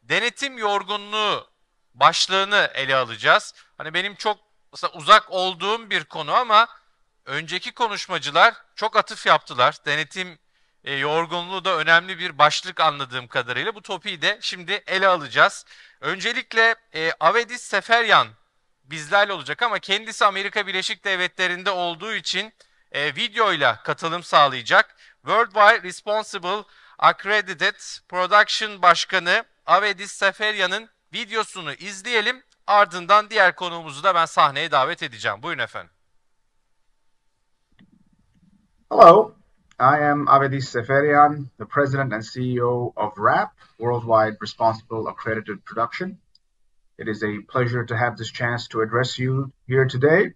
denetim yorgunluğu başlığını ele alacağız. Hani benim çok uzak olduğum bir konu ama önceki konuşmacılar çok atıf yaptılar. Denetim yorgunluğu da önemli bir başlık anladığım kadarıyla. Bu topiği de şimdi ele alacağız. Öncelikle Avedis Seferyan bizlerle olacak ama kendisi Amerika Birleşik Devletleri'nde olduğu için videoyla katılım sağlayacak. Worldwide Responsible Accredited Production Başkanı Avedis Seferyan'ın videosunu izleyelim. Ardından diğer konuğumuzu da ben sahneye davet edeceğim. Buyurun efendim. Hello, I am Avedis Seferian, the President and CEO of WRAP, Worldwide Responsible Accredited Production. It is a pleasure to have this chance to address you here today.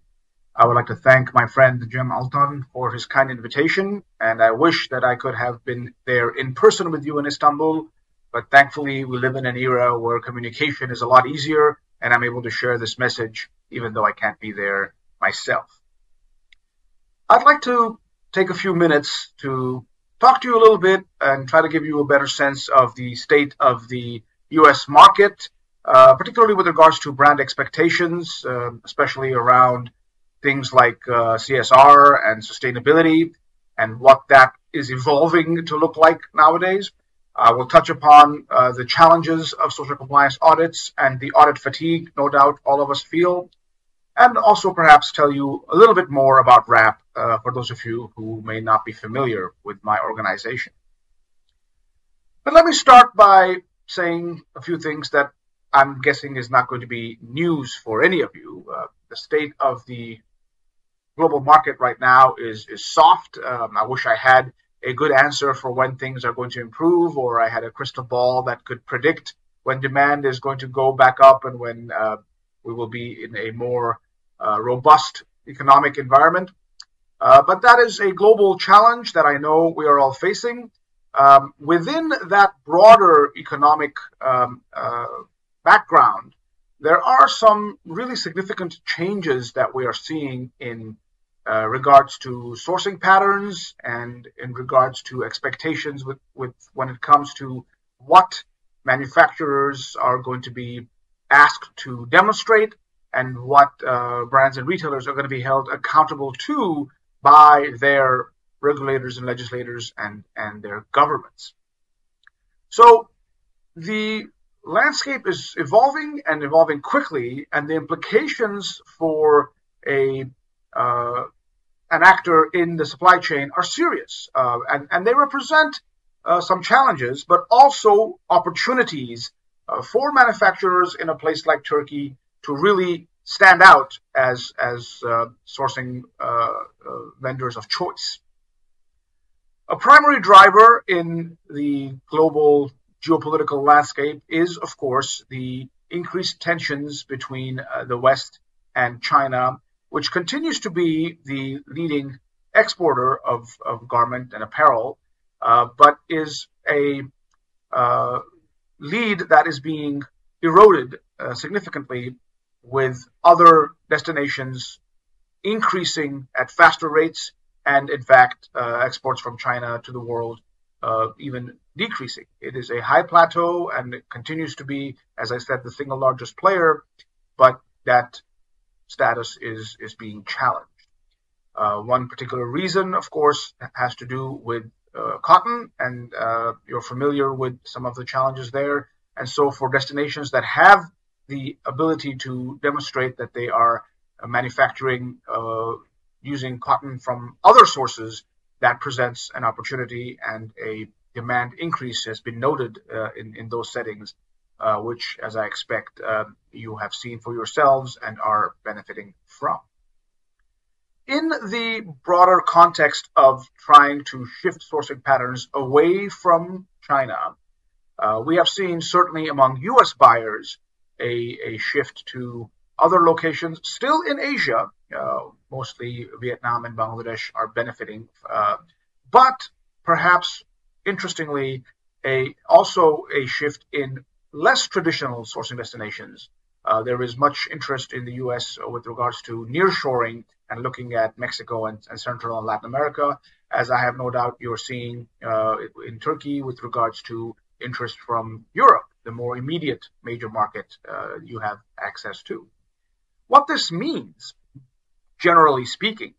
I would like to thank my friend Jim Altan for his kind invitation, and I wish that I could have been there in person with you in Istanbul, but thankfully we live in an era where communication is a lot easier, and I'm able to share this message even though I can't be there myself. I'd like to take a few minutes to talk to you a little bit and try to give you a better sense of the state of the U.S. market, particularly with regards to brand expectations, especially around things like CSR and sustainability and what that is evolving to look like nowadays. I will touch upon the challenges of social compliance audits and the audit fatigue, no doubt all of us feel, and also perhaps tell you a little bit more about WRAP for those of you who may not be familiar with my organization. But let me start by saying a few things that I'm guessing is not going to be news for any of you. The state of the global market right now is soft. I wish I had a good answer for when things are going to improve, or I had a crystal ball that could predict when demand is going to go back up and when we will be in a more robust economic environment. But that is a global challenge that I know we are all facing. Within that broader economic background, there are some really significant changes that we are seeing in regards to sourcing patterns and in regards to expectations with when it comes to what manufacturers are going to be asked to demonstrate and what brands and retailers are going to be held accountable to by their regulators and legislators and their governments. So the landscape is evolving and evolving quickly, and the implications for an actor in the supply chain are serious, and they represent some challenges, but also opportunities for manufacturers in a place like Turkey to really stand out as sourcing vendors of choice. A primary driver in the global geopolitical landscape is, of course, the increased tensions between the West and China, which continues to be the leading exporter of garment and apparel, but is a lead that is being eroded significantly with other destinations increasing at faster rates and, in fact, exports from China to the world even decreasing. It is a high plateau and it continues to be, as I said, the single largest player, but that status is being challenged. One particular reason, of course, has to do with cotton, and you're familiar with some of the challenges there. And so for destinations that have the ability to demonstrate that they are manufacturing using cotton from other sources, that presents an opportunity, and a demand increase has been noted in those settings, which, as I expect, you have seen for yourselves and are benefiting from. In the broader context of trying to shift sourcing patterns away from China, we have seen certainly among U.S. buyers a shift to other locations, still in Asia. Mostly Vietnam and Bangladesh are benefiting, but perhaps interestingly, also a shift in less traditional sourcing destinations. There is much interest in the U.S. with regards to nearshoring and looking at Mexico and Central and Latin America, as I have no doubt you're seeing in Turkey with regards to interest from Europe. the more immediate major market you have access to. What this means, generally speaking,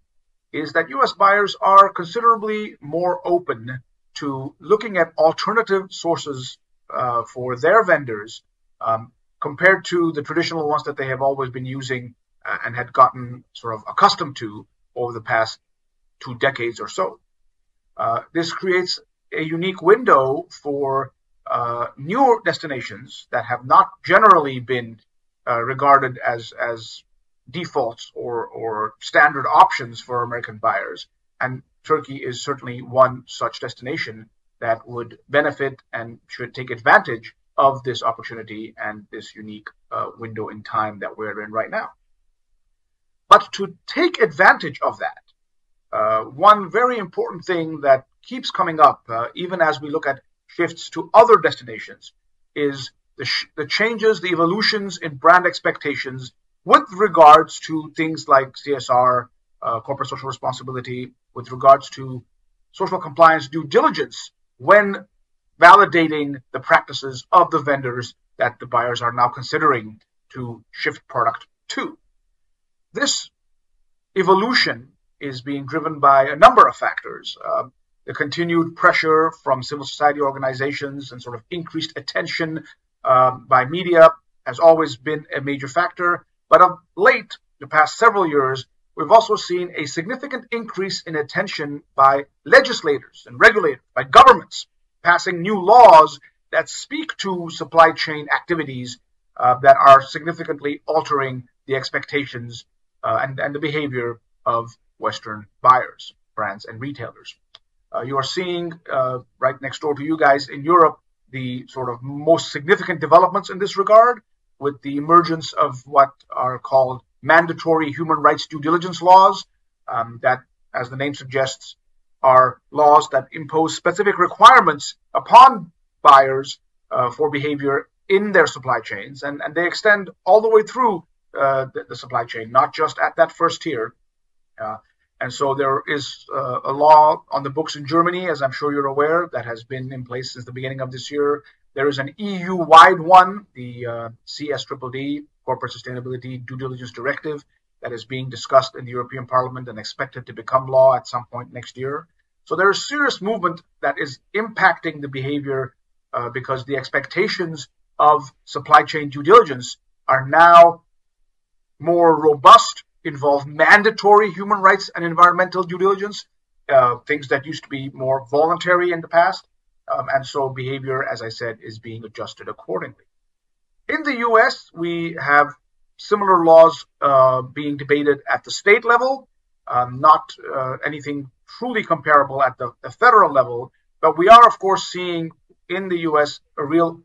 is that U.S. buyers are considerably more open to looking at alternative sources for their vendors compared to the traditional ones that they have always been using and had gotten sort of accustomed to over the past 2 decades or so. This creates a unique window for newer destinations that have not generally been regarded as defaults or standard options for American buyers. And Turkey is certainly one such destination that would benefit and should take advantage of this opportunity and this unique window in time that we're in right now. But to take advantage of that, one very important thing that keeps coming up, even as we look at shifts to other destinations, is the changes, the evolutions in brand expectations with regards to things like CSR, corporate social responsibility, with regards to social compliance due diligence when validating the practices of the vendors that the buyers are now considering to shift product to. This evolution is being driven by a number of factors. The continued pressure from civil society organizations and sort of increased attention by media has always been a major factor. But of late, the past several years, we've also seen a significant increase in attention by legislators and regulators, by governments, passing new laws that speak to supply chain activities that are significantly altering the expectations and the behavior of Western buyers, brands, and retailers. You are seeing right next door to you guys in Europe the sort of most significant developments in this regard, with the emergence of what are called mandatory human rights due diligence laws that, as the name suggests, are laws that impose specific requirements upon buyers for behavior in their supply chains. And they extend all the way through the supply chain, not just at that first tier. And so there is a law on the books in Germany, as I'm sure you're aware, that has been in place since the beginning of this year. There is an EU-wide one, the CSDDD, Corporate Sustainability Due Diligence Directive, that is being discussed in the European Parliament and expected to become law at some point next year. So there is serious movement that is impacting the behavior because the expectations of supply chain due diligence are now more robust, involve mandatory human rights and environmental due diligence, things that used to be more voluntary in the past. And so behavior, as I said, is being adjusted accordingly. In the US, we have similar laws being debated at the state level, not anything truly comparable at the federal level, but we are, of course, seeing in the US a real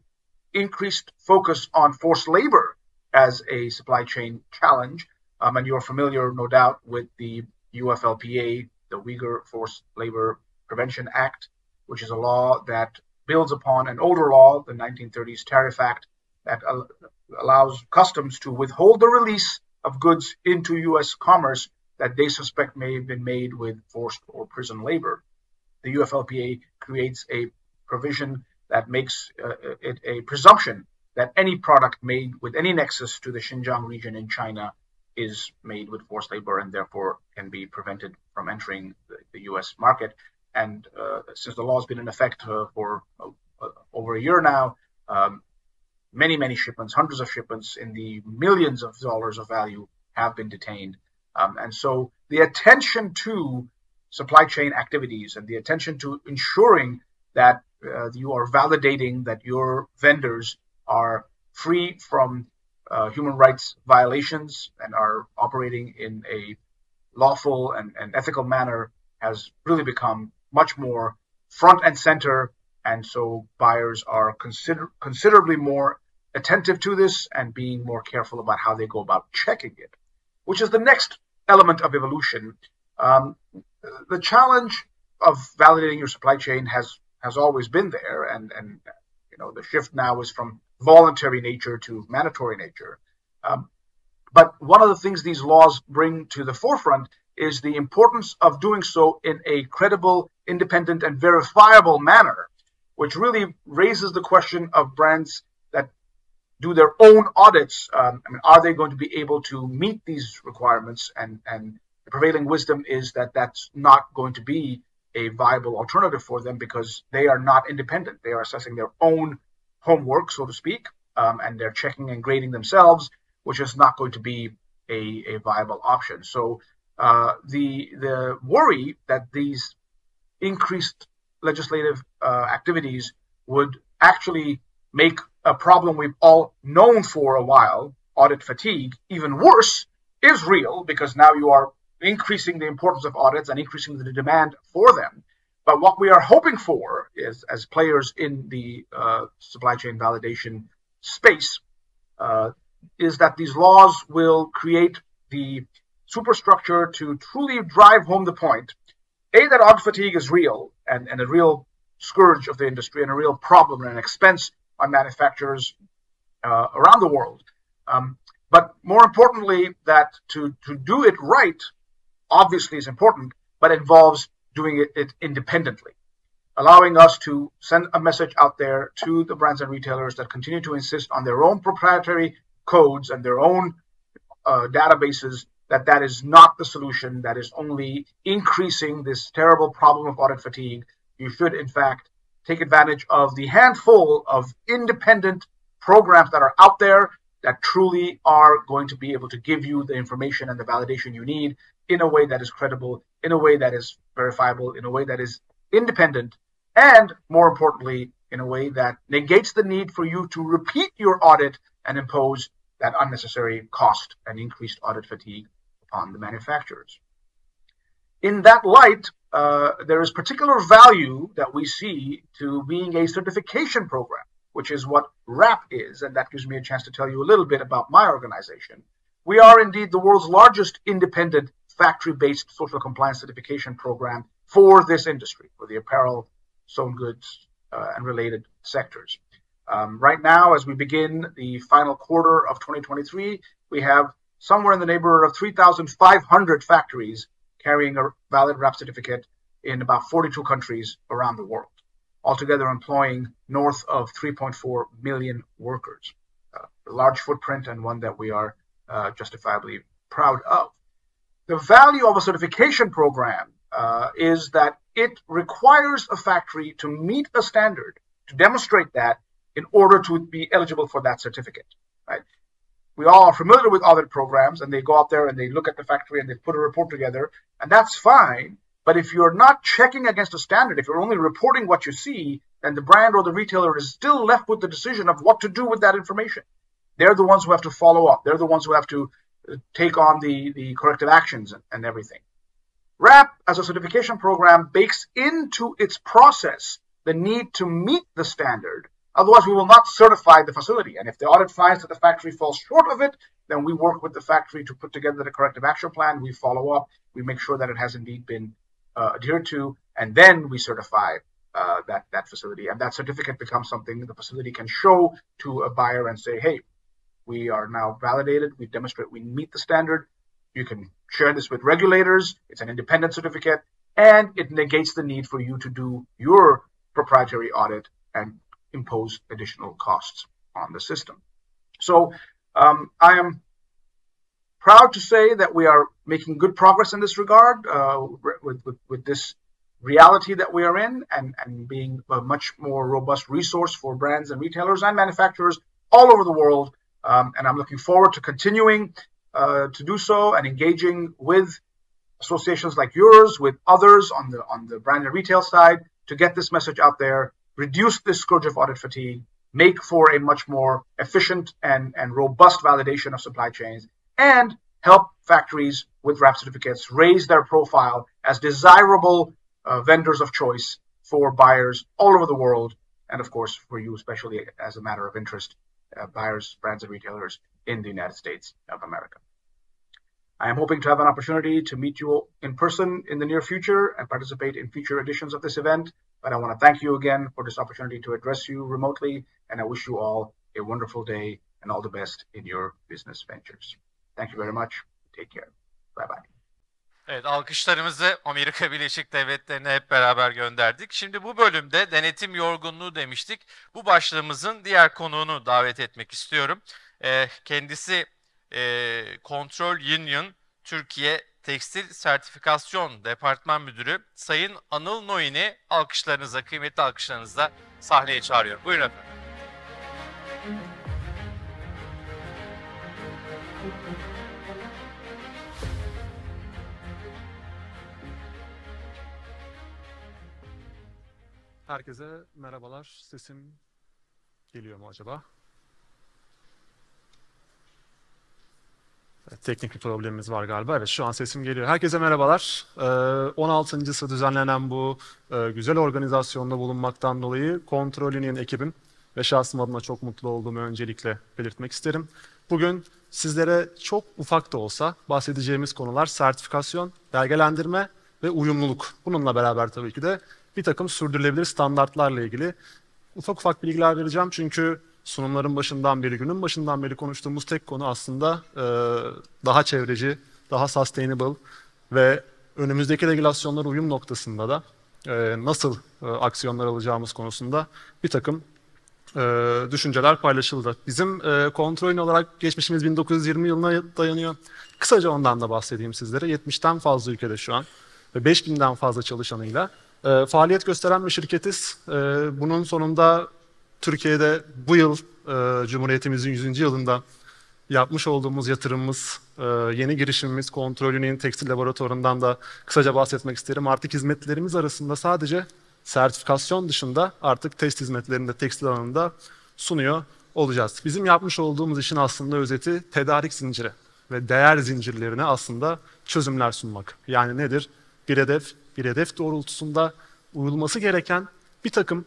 increased focus on forced labor as a supply chain challenge. And you're familiar, no doubt, with the UFLPA, the Uyghur Forced Labor Prevention Act, which is a law that builds upon an older law, the 1930s Tariff Act, that allows customs to withhold the release of goods into U.S. commerce that they suspect may have been made with forced or prison labor. The UFLPA creates a provision that makes it a presumption that any product made with any nexus to the Xinjiang region in China is made with forced labor and therefore can be prevented from entering the U.S. market. And since the law has been in effect for over a year now, many shipments, hundreds of shipments in the millions of dollars of value have been detained. And so the attention to supply chain activities and the attention to ensuring that you are validating that your vendors are free from human rights violations and are operating in a lawful and ethical manner has really become much more front and center. And so buyers are considerably more attentive to this and being more careful about how they go about checking it, which is the next element of evolution. The challenge of validating your supply chain has always been there, and the shift now is from voluntary nature to mandatory nature. But one of the things these laws bring to the forefront is the importance of doing so in a credible, independent, and verifiable manner, which really raises the question of brands do their own audits. Are they going to be able to meet these requirements? And the prevailing wisdom is that that's not going to be a viable alternative for them because they are not independent. They are assessing their own homework, so to speak, and they're checking and grading themselves, which is not going to be a viable option. So the worry that these increased legislative activities would actually make a problem we've all known for a while, audit fatigue, even worse, is real because now you are increasing the importance of audits and increasing the demand for them. But what we are hoping for is, as players in the supply chain validation space, is that these laws will create the superstructure to truly drive home the point, A, that audit fatigue is real and a real scourge of the industry and a real problem and an expense on manufacturers around the world. But more importantly, that to do it right, obviously is important, but involves doing it independently, allowing us to send a message out there to the brands and retailers that continue to insist on their own proprietary codes and their own databases, that is not the solution, that is only increasing this terrible problem of audit fatigue. You should, in fact, take advantage of the handful of independent programs that are out there that truly are going to be able to give you the information and the validation you need in a way that is credible, in a way that is verifiable, in a way that is independent, and more importantly, in a way that negates the need for you to repeat your audit and impose that unnecessary cost and increased audit fatigue upon the manufacturers. In that light, there is particular value that we see to being a certification program, which is what WRAP is, and that gives me a chance to tell you a little bit about my organization. We are indeed the world's largest independent factory-based social compliance certification program for this industry, for the apparel, sewn goods, and related sectors. Right now, as we begin the final quarter of 2023, we have somewhere in the neighborhood of 3,500 factories carrying a valid WRAP certificate in about 42 countries around the world, altogether employing north of 3.4 million workers. A large footprint and one that we are justifiably proud of. The value of a certification program is that it requires a factory to meet a standard, to demonstrate that in order to be eligible for that certificate, right? We all are familiar with audit programs, and they go out there and they look at the factory and they put a report together, and that's fine. But if you're not checking against a standard, if you're only reporting what you see, then the brand or the retailer is still left with the decision of what to do with that information. They're the ones who have to follow up. They're the ones who have to take on the corrective actions and everything. WRAP, as a certification program, bakes into its process the need to meet the standard. Otherwise, we will not certify the facility. And if the audit finds that the factory falls short of it, then we work with the factory to put together the corrective action plan. We follow up. We make sure that it has indeed been adhered to. And then we certify that facility. And that certificate becomes something the facility can show to a buyer and say, hey, we are now validated. We demonstrate we meet the standard. You can share this with regulators. It's an independent certificate. And it negates the need for you to do your proprietary audit and impose additional costs on the system. So I am proud to say that we are making good progress in this regard with this reality that we are in and being a much more robust resource for brands and retailers and manufacturers all over the world. And I'm looking forward to continuing to do so and engaging with associations like yours, with others on the brand and retail side to get this message out there, reduce this scourge of audit fatigue, make for a much more efficient and robust validation of supply chains, and help factories with WRAP certificates raise their profile as desirable vendors of choice for buyers all over the world, and of course for you especially as a matter of interest, buyers, brands, and retailers in the United States of America. I am hoping to have an opportunity to meet you in person in the near future and participate in future editions of this event. But I want to thank you again for this opportunity to address you remotely, and I wish you all a wonderful day and all the best in your business ventures. Thank you very much. Take care. Bye-bye. Evet, alkışlarımızı Amerika Birleşik Devletleri'ne hep beraber gönderdik. Şimdi bu bölümde denetim yorgunluğu demiştik. Bu başlığımızın diğer konuğunu davet etmek istiyorum. Kendisi Control Union Türkiye Tekstil Sertifikasyon Departman Müdürü Sayın Anıl Noyin'i alkışlarınızla, kıymetli alkışlarınızla sahneye çağırıyorum. Buyurun efendim. Herkese merhabalar. Sesim geliyor mu acaba? Evet, teknik bir problemimiz var galiba. Evet, şu an sesim geliyor. Herkese merhabalar. 16.sı düzenlenen bu güzel organizasyonda bulunmaktan dolayı Kontrol Union ekibim ve şahsım adına çok mutlu olduğumu öncelikle belirtmek isterim. Bugün sizlere çok ufak da olsa bahsedeceğimiz konular sertifikasyon, belgelendirme ve uyumluluk. Bununla beraber tabii ki de bir takım sürdürülebilir standartlarla ilgili ufak ufak bilgiler vereceğim. Çünkü sunumların başından beri, günün başından beri konuştuğumuz tek konu aslında daha çevreci, daha sustainable ve önümüzdeki regülasyonlara uyum noktasında da nasıl aksiyonlar alacağımız konusunda bir takım düşünceler paylaşıldı. Bizim kontrolün olarak geçmişimiz 1920 yılına dayanıyor. Kısaca ondan da bahsedeyim sizlere. 70'ten fazla ülkede şu an ve 5000'den fazla çalışanıyla faaliyet gösteren bir şirketiz. Bunun sonunda Türkiye'de bu yıl Cumhuriyetimizin 100. yılında yapmış olduğumuz yatırımımız, yeni girişimimiz Kontrolünün Tekstil Laboratuvarı'ndan da kısaca bahsetmek isterim. Artık hizmetlerimiz arasında sadece sertifikasyon dışında artık test hizmetlerini de tekstil alanında sunuyor olacağız. Bizim yapmış olduğumuz işin aslında özeti tedarik zinciri ve değer zincirlerine aslında çözümler sunmak. Yani nedir? Bir hedef doğrultusunda uyulması gereken bir takım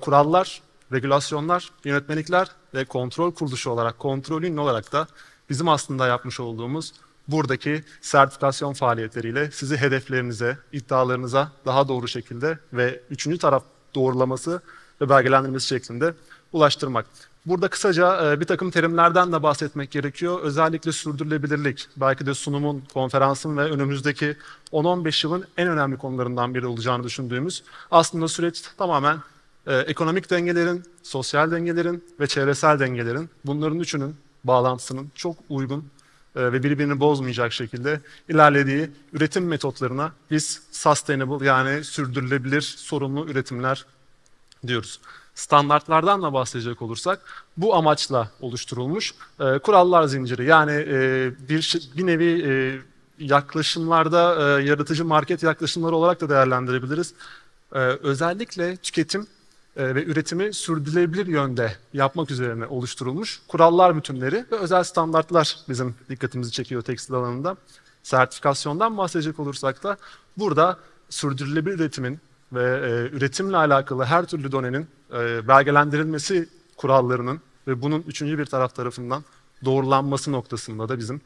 kurallar, regülasyonlar, yönetmelikler ve kontrol kuruluşu olarak, kontrolün olarak da bizim aslında yapmış olduğumuz buradaki sertifikasyon faaliyetleriyle sizi hedeflerinize, iddialarınıza daha doğru şekilde ve üçüncü taraf doğrulaması ve belgelendirmesi şeklinde ulaştırmak. Burada kısaca bir takım terimlerden de bahsetmek gerekiyor. Özellikle sürdürülebilirlik, belki de sunumun, konferansın ve önümüzdeki 10-15 yılın en önemli konularından biri olacağını düşündüğümüz aslında süreç tamamen ekonomik dengelerin, sosyal dengelerin ve çevresel dengelerin bunların üçünün bağlantısının çok uygun ve birbirini bozmayacak şekilde ilerlediği üretim metotlarına biz sustainable yani sürdürülebilir sorumlu üretimler diyoruz. Standartlardan da bahsedecek olursak bu amaçla oluşturulmuş kurallar zinciri yani bir nevi yaklaşımlarda yaratıcı market yaklaşımları olarak da değerlendirebiliriz. Özellikle tüketim ve üretimi sürdürülebilir yönde yapmak üzerine oluşturulmuş kurallar bütünleri ve özel standartlar bizim dikkatimizi çekiyor tekstil alanında. Sertifikasyondan bahsedecek olursak da burada sürdürülebilir üretimin ve üretimle alakalı her türlü donenin belgelendirilmesi kurallarının ve bunun üçüncü bir taraf tarafından doğrulanması noktasında da bizim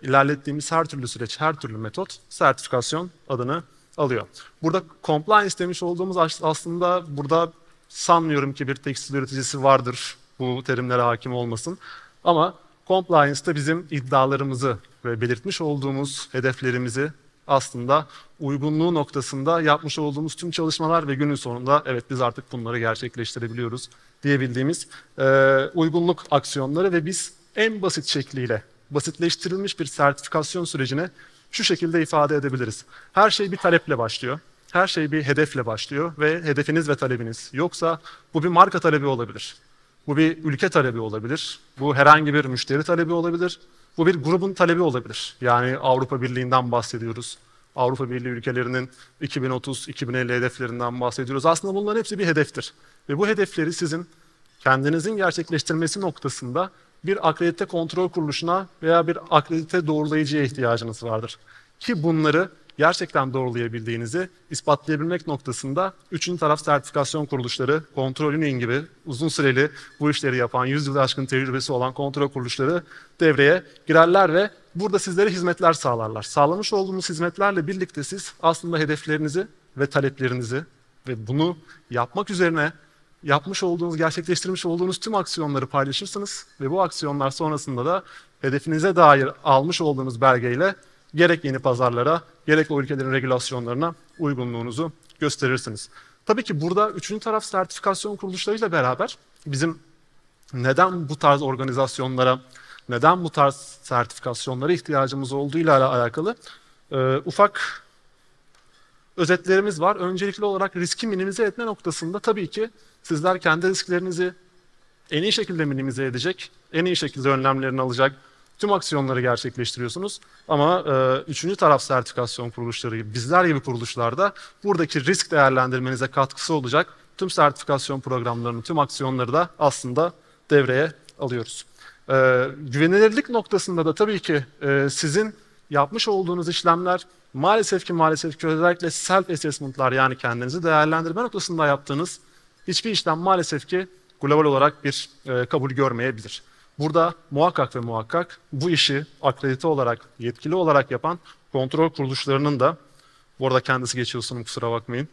ilerlettiğimiz her türlü süreç, her türlü metot sertifikasyon adını alıyor. Burada compliance demiş olduğumuz aslında burada sanmıyorum ki bir tekstil üreticisi vardır bu terimlere hakim olmasın. Ama compliance da bizim iddialarımızı ve belirtmiş olduğumuz hedeflerimizi aslında uygunluğu noktasında yapmış olduğumuz tüm çalışmalar ve günün sonunda evet biz artık bunları gerçekleştirebiliyoruz diyebildiğimiz uygunluk aksiyonları ve biz en basit şekliyle basitleştirilmiş bir sertifikasyon sürecine şu şekilde ifade edebiliriz. Her şey bir taleple başlıyor. Her şey bir hedefle başlıyor ve hedefiniz ve talebiniz yoksa bu bir marka talebi olabilir. Bu bir ülke talebi olabilir. Bu herhangi bir müşteri talebi olabilir. Bu bir grubun talebi olabilir. Yani Avrupa Birliği'nden bahsediyoruz. Avrupa Birliği ülkelerinin 2030-2050 hedeflerinden bahsediyoruz. Aslında bunların hepsi bir hedeftir. Ve bu hedefleri sizin kendinizin gerçekleştirmesi noktasında bir akredite kontrol kuruluşuna veya bir akredite doğrulayıcıya ihtiyacınız vardır. Ki bunları gerçekten doğrulayabildiğinizi ispatlayabilmek noktasında üçüncü taraf sertifikasyon kuruluşları, kontrol union gibi uzun süreli bu işleri yapan, 100 yılı aşkın tecrübesi olan kontrol kuruluşları devreye girerler ve burada sizlere hizmetler sağlarlar. Sağlamış olduğumuz hizmetlerle birlikte siz aslında hedeflerinizi ve taleplerinizi ve bunu yapmak üzerine yapmış olduğunuz, gerçekleştirmiş olduğunuz tüm aksiyonları paylaşırsınız ve bu aksiyonlar sonrasında da hedefinize dair almış olduğunuz belgeyle gerek yeni pazarlara, gerek o ülkelerin regülasyonlarına uygunluğunuzu gösterirsiniz. Tabii ki burada üçüncü taraf sertifikasyon kuruluşlarıyla beraber bizim neden bu tarz organizasyonlara, neden bu tarz sertifikasyonlara ihtiyacımız olduğuyla alakalı ufak özetlerimiz var. Öncelikli olarak riski minimize etme noktasında tabii ki sizler kendi risklerinizi en iyi şekilde minimize edecek, en iyi şekilde önlemlerini alacak tüm aksiyonları gerçekleştiriyorsunuz. Ama üçüncü taraf sertifikasyon kuruluşları, bizler gibi kuruluşlarda buradaki risk değerlendirmenize katkısı olacak tüm sertifikasyon programlarını, tüm aksiyonları da aslında devreye alıyoruz. Güvenilirlik noktasında da tabii ki sizin yapmış olduğunuz işlemler maalesef ki özellikle self assessment'lar, yani kendinizi değerlendirme noktasında yaptığınız hiçbir işlem maalesef ki global olarak bir kabul görmeyebilir. Burada muhakkak ve muhakkak bu işi akredite olarak, yetkili olarak yapan kontrol kuruluşlarının da, bu arada kendisi geçiyor sunum, kusura bakmayın,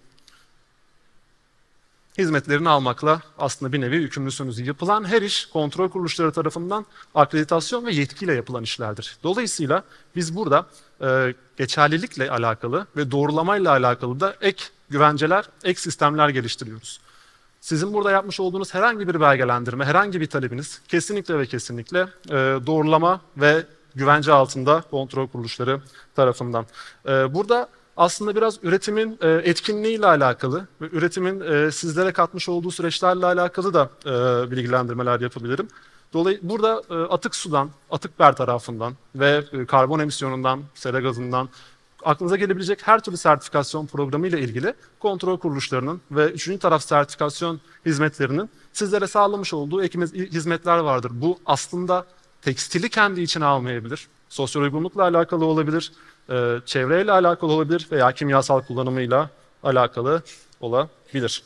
hizmetlerini almakla aslında bir nevi yükümlüsünüz. Yapılan her iş kontrol kuruluşları tarafından akreditasyon ve yetkiyle yapılan işlerdir. Dolayısıyla biz burada geçerlilikle alakalı ve doğrulamayla alakalı da ek güvenceler, ek sistemler geliştiriyoruz. Sizin burada yapmış olduğunuz herhangi bir belgelendirme, herhangi bir talebiniz kesinlikle ve kesinlikle doğrulama ve güvence altında kontrol kuruluşları tarafından. Burada aslında biraz üretimin etkinliğiyle alakalı ve üretimin sizlere katmış olduğu süreçlerle alakalı da bilgilendirmeler yapabilirim. Dolayısıyla burada atık sudan, atık bertarafından ve karbon emisyonundan, sera gazından aklınıza gelebilecek her türlü sertifikasyon programı ile ilgili kontrol kuruluşlarının ve üçüncü taraf sertifikasyon hizmetlerinin sizlere sağlamış olduğu ek hizmetler vardır. Bu aslında tekstili kendi içine almayabilir, sosyal uygunlukla alakalı olabilir, çevreyle alakalı olabilir veya kimyasal kullanımıyla alakalı olabilir.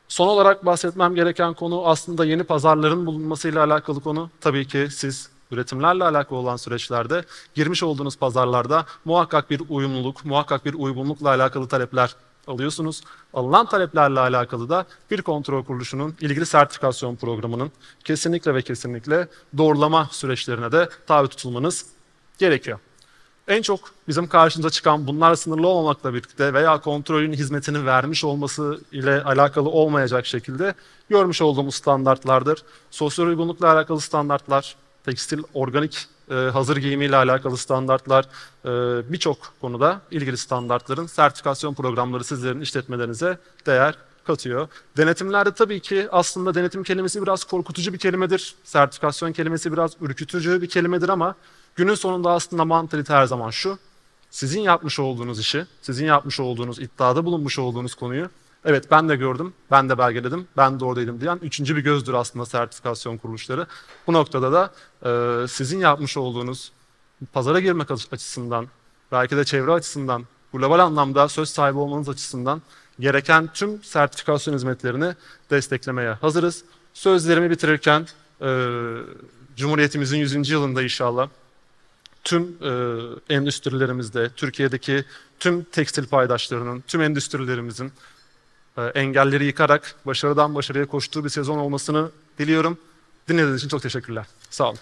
Son olarak bahsetmem gereken konu aslında yeni pazarların bulunmasıyla alakalı konu. Tabii ki siz üretimlerle alakalı olan süreçlerde girmiş olduğunuz pazarlarda muhakkak bir uyumluluk, muhakkak bir uygunlukla alakalı talepler alıyorsunuz. Alınan taleplerle alakalı da bir kontrol kuruluşunun ilgili sertifikasyon programının kesinlikle ve kesinlikle doğrulama süreçlerine de tabi tutulmanız gerekiyor. En çok bizim karşımıza çıkan, bunlar sınırlı olmamakla birlikte veya kontrolün hizmetini vermiş olması ile alakalı olmayacak şekilde görmüş olduğumuz standartlardır. Sosyal uygunlukla alakalı standartlar, tekstil, organik hazır giyimiyle alakalı standartlar, birçok konuda ilgili standartların sertifikasyon programları sizlerin işletmelerinize değer katıyor. Denetimlerde tabii ki aslında denetim kelimesi biraz korkutucu bir kelimedir. Sertifikasyon kelimesi biraz ürkütücü bir kelimedir ama günün sonunda aslında mantalite her zaman şu: sizin yapmış olduğunuz işi, sizin yapmış olduğunuz, iddiada bulunmuş olduğunuz konuyu, evet ben de gördüm, ben de belgeledim, ben de oradaydım diyen üçüncü bir gözdür aslında sertifikasyon kuruluşları. Bu noktada da sizin yapmış olduğunuz pazara girmek açısından, belki de çevre açısından, global anlamda söz sahibi olmanız açısından gereken tüm sertifikasyon hizmetlerini desteklemeye hazırız. Sözlerimi bitirirken Cumhuriyetimizin 100. yılında inşallah tüm endüstrilerimizde, Türkiye'deki tüm tekstil paydaşlarının, tüm endüstrilerimizin engelleri yıkarak başarıdan başarıya koştuğu bir sezon olmasını diliyorum. Dinlediğiniz için çok teşekkürler. Sağ olun.